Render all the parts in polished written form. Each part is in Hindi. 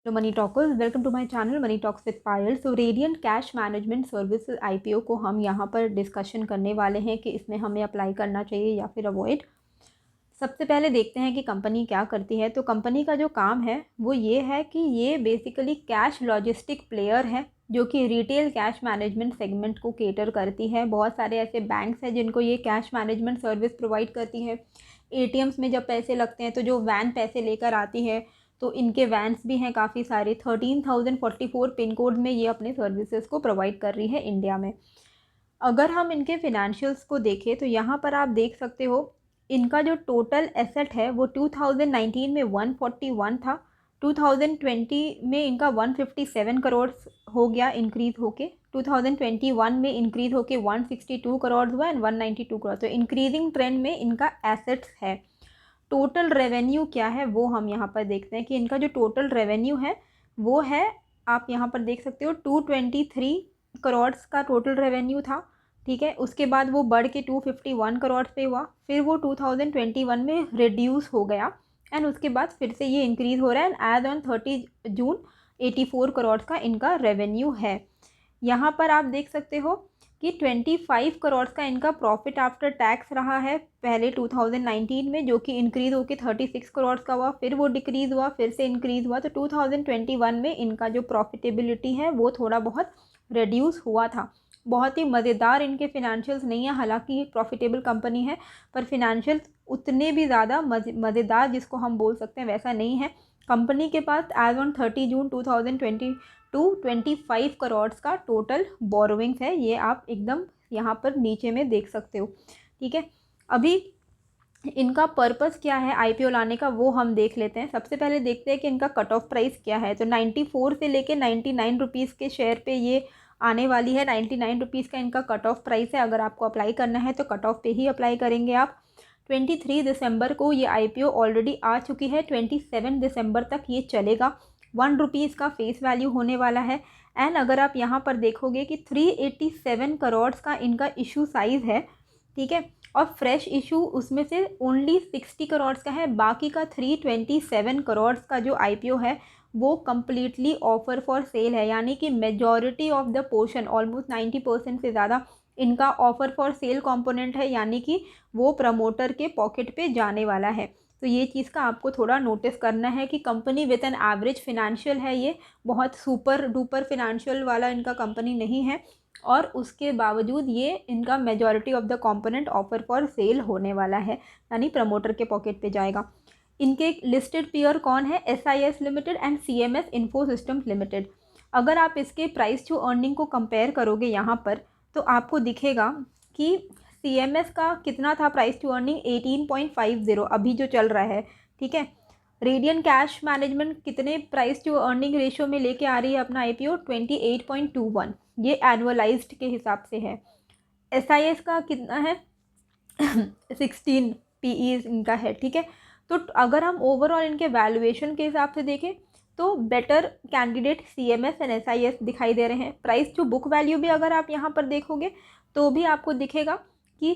तो money talkers, welcome to my channel money talks with Payal. So radiant cash management services IPO को हम यहाँ पर डिस्कशन करने वाले हैं कि इसमें हमें अप्लाई करना चाहिए या फिर अवॉइड। सबसे पहले देखते हैं कि कंपनी क्या करती है। तो कंपनी का जो काम है वो ये है कि ये बेसिकली कैश लॉजिस्टिक प्लेयर है जो कि रिटेल कैश मैनेजमेंट सेगमेंट को केटर करती है। बहुत सारे ऐसे बैंक्स हैं जिनको ये कैश मैनेजमेंट सर्विस प्रोवाइड करती है। एटीएम्स में जब पैसे लगते हैं तो जो वैन पैसे लेकर आती है, तो इनके वैन्स भी हैं काफ़ी सारे। 13,044 पिन कोड में ये अपने सर्विसेज को प्रोवाइड कर रही है इंडिया में। अगर हम इनके फिनेंशियल्स को देखें तो यहाँ पर आप देख सकते हो इनका जो टोटल एसेट है वो 2019 में 141 था, 2020 में इनका 157 करोड़ हो गया इंक्रीज होके, 2021 में इंक्रीज होके 162 करोड़ हुआ एंड 192 करोड़। तो इंक्रीजिंग ट्रेंड में इनका एसेट्स है। टोटल रेवेन्यू क्या है वो हम यहाँ पर देखते हैं कि इनका जो टोटल रेवेन्यू है वो है, आप यहाँ पर देख सकते हो 223 करोड़ का टोटल रेवेन्यू था। ठीक है, उसके बाद वो बढ़ के 251 करोड़ पे हुआ, फिर वो 2021 में रिड्यूस हो गया एंड उसके बाद फिर से ये इंक्रीज़ हो रहा है एंड एज ऑन 30 जून 84 करोड़ का इनका रेवेन्यू है। यहाँ पर आप देख सकते हो कि 25 करोड़ का इनका प्रॉफिट आफ्टर टैक्स रहा है पहले 2019 में, जो कि इंक्रीज़ होकर 36 करोड़ का हुआ, फिर वो डिक्रीज़ हुआ, फिर से इंक्रीज़ हुआ। तो 2021 में इनका जो प्रॉफिटेबिलिटी है वो थोड़ा बहुत रिड्यूस हुआ था। बहुत ही मज़ेदार इनके फिनेंशियल्स नहीं है, हालांकि ये प्रॉफिटेबल कंपनी है पर फिनेंशियल्स उतने भी ज़्यादा मज़ेदार जिसको हम बोल सकते हैं वैसा नहीं है। कंपनी के पास एज ऑन 30 जून 2022 25 करोड़ का टोटल बोरोविंग्स है। ये आप एकदम यहाँ पर नीचे में देख सकते हो। ठीक है, अभी इनका पर्पस क्या है आईपीओ लाने का वो हम देख लेते हैं। सबसे पहले देखते हैं कि इनका कट ऑफ प्राइस क्या है। तो 94 से लेके 99 रुपीज़ के शेयर पे ये आने वाली है। 99 रुपीज़ का इनका कट ऑफ प्राइस है। अगर आपको अप्लाई करना है तो कट ऑफ पे ही अप्लाई करेंगे आप। 23 दिसंबर को ये आईपीओ ऑलरेडी आ चुकी है, 27 दिसंबर तक ये चलेगा। 1 रुपीज़ का फेस वैल्यू होने वाला है एंड अगर आप यहाँ पर देखोगे कि 387 करोड़ का इनका इशू साइज़ है। ठीक है, और फ्रेश इशू उसमें से ओनली 60 करोड़ का है। बाकी का 327 करोड़ का जो आईपीओ है वो कम्प्लीटली ऑफर फॉर सेल है, यानी कि majority of the portion almost 90% से ज़्यादा इनका ऑफर फॉर सेल कंपोनेंट है, यानी कि वो प्रमोटर के पॉकेट पे जाने वाला है। तो ये चीज़ का आपको थोड़ा नोटिस करना है कि company with an average financial है, ये बहुत सुपर डुपर फिनेंशियल वाला इनका कंपनी नहीं है और उसके बावजूद ये इनका majority of the component offer for sale होने वाला है, यानी प्रमोटर के पॉकेट पे जाएगा। इनके लिस्टेड पेयर कौन है? SIS limited and CMS info systems limited. अगर आप इसके प्राइस टू अर्निंग को कंपेयर करोगे यहाँ पर तो आपको दिखेगा कि CMS का कितना था प्राइस टू अर्निंग, 18.50 अभी जो चल रहा है। ठीक है, रेडियन कैश मैनेजमेंट कितने प्राइस टू अर्निंग रेशियो में लेके आ रही है अपना आईपीओ, 28.21, ये एनुअलाइज्ड के हिसाब से है। SIS का कितना है 16 PE इनका है। ठीक है, तो अगर हम ओवरऑल इनके वैल्यूएशन के हिसाब से देखें तो better candidate CMS and SIS दिखाई दे रहे हैं। प्राइस टू बुक वैल्यू भी अगर आप यहाँ पर देखोगे तो भी आपको दिखेगा कि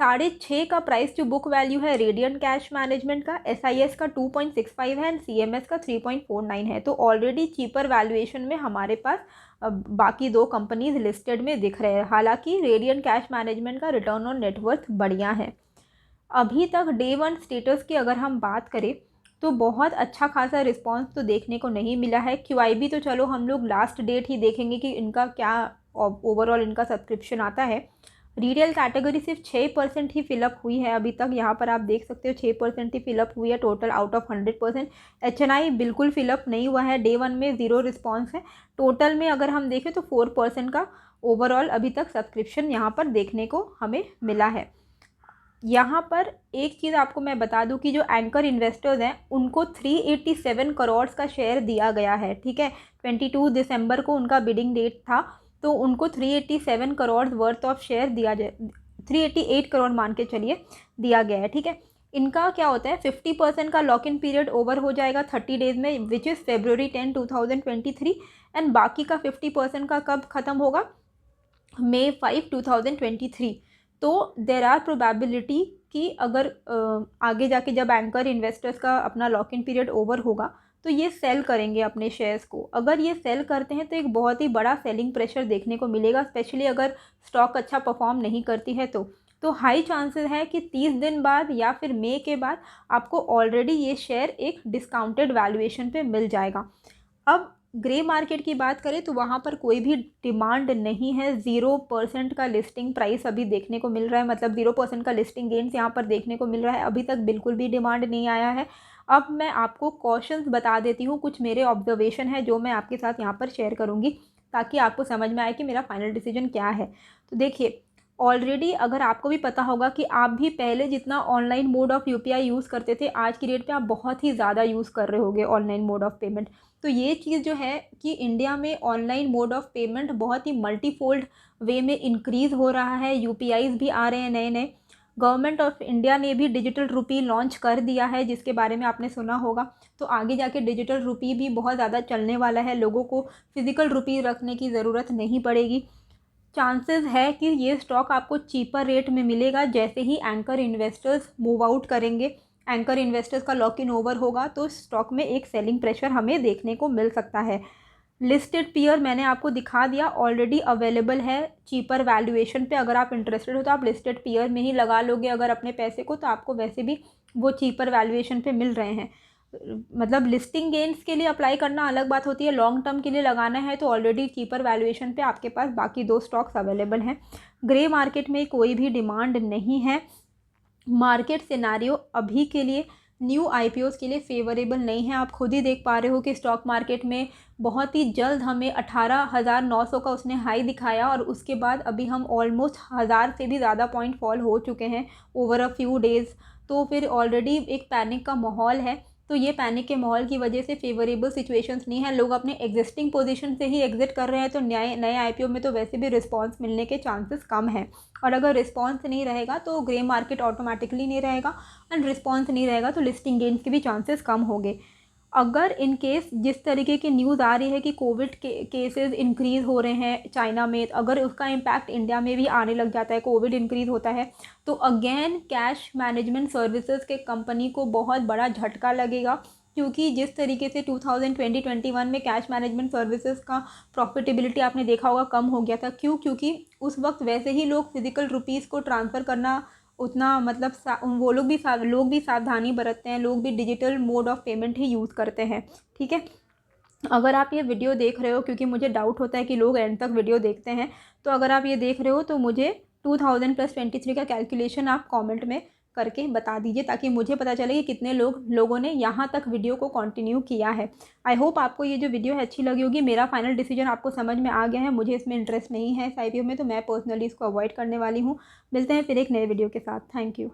6.5 का प्राइस टू बुक वैल्यू है रेडियंट कैश मैनेजमेंट का, SIS का 2.65 है एंड CMS का 3.49 है। तो ऑलरेडी चीपर वैल्यूएशन में हमारे पास बाकी दो कंपनीज लिस्टेड में दिख रहे हैं। हालांकि रेडियंट कैश मैनेजमेंट का रिटर्न ऑन नेटवर्थ बढ़िया है। अभी तक डे 1 स्टेटस की अगर हम बात करें तो बहुत अच्छा खासा रिस्पांस तो देखने को नहीं मिला है। QIB तो चलो हम लोग लास्ट डेट ही देखेंगे कि इनका क्या ओवरऑल इनका सब्सक्रिप्शन आता है। रिटेल कैटेगरी सिर्फ 6% ही फिलअप हुई है अभी तक, यहाँ पर आप देख सकते हो 6% ही फिलअप हुई है टोटल आउट ऑफ 100%। HNI बिल्कुल फिलअप नहीं हुआ है, डे 1 में 0 रिस्पॉन्स है। टोटल में अगर हम देखें तो 4% का ओवरऑल अभी तक सब्सक्रिप्शन यहाँ पर देखने को हमें मिला है। यहाँ पर एक चीज़ आपको मैं बता दूं कि जो एंकर इन्वेस्टर्स हैं उनको 387 करोड़ का शेयर दिया गया है। ठीक है, 22 दिसंबर को उनका बिडिंग डेट था, तो उनको 387 करोड़ वर्थ ऑफ शेयर दिया जाए, 388 करोड़ मान के चलिए दिया गया है। ठीक है, इनका क्या होता है 50% का लॉक इन पीरियड ओवर हो जाएगा 30 डेज में, विच इज़ February 10, 2023 एंड बाकी का 50% का कब ख़त्म होगा, May 5, 2023। तो देर आर प्रोबेबिलिटी कि अगर आगे जाके जब एंकर इन्वेस्टर्स का अपना लॉक इन पीरियड ओवर होगा तो ये सेल करेंगे अपने शेयर्स को। अगर ये सेल करते हैं तो एक बहुत ही बड़ा सेलिंग प्रेशर देखने को मिलेगा, स्पेशली अगर स्टॉक अच्छा परफॉर्म नहीं करती है तो हाई चांसेस है कि 30 दिन बाद या फिर मई के बाद आपको ऑलरेडी ये शेयर एक डिस्काउंटेड वैल्यूएशन पे मिल जाएगा। अब ग्रे मार्केट की बात करें तो वहाँ पर कोई भी डिमांड नहीं है, 0% का लिस्टिंग प्राइस अभी देखने को मिल रहा है, मतलब 0% का लिस्टिंग गेन्स यहाँ पर देखने को मिल रहा है। अभी तक बिल्कुल भी डिमांड नहीं आया है। अब मैं आपको कॉशंस बता देती हूँ, कुछ मेरे ऑब्जर्वेशन है जो मैं आपके साथ यहाँ पर शेयर करूँगी ताकि आपको समझ में आए कि मेरा फाइनल डिसीजन क्या है। तो देखिए, ऑलरेडी अगर आपको भी पता होगा कि आप भी पहले जितना online mode of UPI use करते थे, आज की डेट पे आप बहुत ही ज़्यादा यूज़ कर रहे होगे ऑनलाइन मोड ऑफ़ पेमेंट। तो ये चीज़ जो है कि इंडिया में ऑनलाइन मोड ऑफ़ पेमेंट बहुत ही मल्टीफोल्ड वे में इंक्रीज़ हो रहा है। यूपीआईज़ भी आ रहे हैं नए नए। गवर्नमेंट ऑफ इंडिया ने भी डिजिटल रुपी लॉन्च कर दिया है, जिसके बारे में आपने सुना होगा। तो आगे जाके डिजिटल रुपी भी बहुत ज़्यादा चलने वाला है, लोगों को फिज़िकल रुपी रखने की ज़रूरत नहीं पड़ेगी। चांसेस है कि ये स्टॉक आपको चीपर रेट में मिलेगा जैसे ही एंकर इन्वेस्टर्स मूव आउट करेंगे। एंकर इन्वेस्टर्स का लॉक इन ओवर होगा तो स्टॉक में एक सेलिंग प्रेशर हमें देखने को मिल सकता है। लिस्टेड पीयर मैंने आपको दिखा दिया, ऑलरेडी अवेलेबल है चीपर वैल्यूएशन पे। अगर आप इंटरेस्टेड हो तो आप लिस्टेड पीयर में ही लगा लोगे अगर अपने पैसे को, तो आपको वैसे भी वो चीपर वैल्यूएशन पे मिल रहे हैं। मतलब लिस्टिंग गेन्स के लिए अप्लाई करना अलग बात होती है, लॉन्ग टर्म के लिए लगाना है तो ऑलरेडी चीपर वैल्यूएशन पे आपके पास बाकी 2 स्टॉक्स अवेलेबल हैं। ग्रे मार्केट में कोई भी डिमांड नहीं है। मार्केट सिनारियो अभी के लिए न्यू आईपीओज़ के लिए फेवरेबल नहीं है। आप खुद ही देख पा रहे हो कि स्टॉक मार्केट में बहुत ही जल्द हमें 18,900 का उसने हाई दिखाया और उसके बाद अभी हम ऑलमोस्ट 1000 से भी ज़्यादा पॉइंट फॉल हो चुके हैं ओवर अ फ्यू डेज़। तो फिर ऑलरेडी एक पैनिक का माहौल है। तो ये पैनिक के माहौल की वजह से फेवरेबल सिचुएशंस नहीं है, लोग अपने एग्जिस्टिंग पोजीशन से ही एग्जिट कर रहे हैं। तो नए आईपीओ में तो वैसे भी रिस्पांस मिलने के चांसेस कम हैं, और अगर रिस्पांस नहीं रहेगा तो ग्रे मार्केट ऑटोमेटिकली नहीं रहेगा, एंड रिस्पांस नहीं रहेगा तो लिस्टिंग गेन्स के भी चांसेस कम होंगे। अगर इन केस जिस तरीके की न्यूज़ आ रही है कि कोविड के केसेस इंक्रीज़ हो रहे हैं चाइना में, अगर उसका इम्पैक्ट इंडिया में भी आने लग जाता है, कोविड इंक्रीज़ होता है, तो अगेन कैश मैनेजमेंट सर्विसेज के कंपनी को बहुत बड़ा झटका लगेगा। क्योंकि जिस तरीके से 2020-21 में कैश मैनेजमेंट सर्विसेज का प्रॉफिटेबिलिटी आपने देखा होगा कम हो गया था। क्यों? क्योंकि उस वक्त वैसे ही लोग फिज़िकल रुपीज़ को ट्रांसफ़र करना उतना मतलब वो लोग भी सावधानी बरतते हैं, लोग भी digital mode of payment he use करते हैं। ठीक है, अगर आप ये वीडियो देख रहे हो, क्योंकि मुझे डाउट होता है कि लोग एंड तक वीडियो देखते हैं, तो अगर आप ये देख रहे हो तो मुझे 2000 + 23 का कैलकुलेशन आप कमेंट में करके बता दीजिए ताकि मुझे पता चले कि कितने लोगों ने यहाँ तक वीडियो को कंटिन्यू किया है। आई होप आपको ये जो वीडियो है अच्छी लगी होगी। मेरा फाइनल डिसीजन आपको समझ में आ गया है। मुझे इसमें इंटरेस्ट नहीं है इस आईपीओ में, तो मैं पर्सनली इसको अवॉइड करने वाली हूँ। मिलते हैं फिर एक नए वीडियो के साथ। Thank you.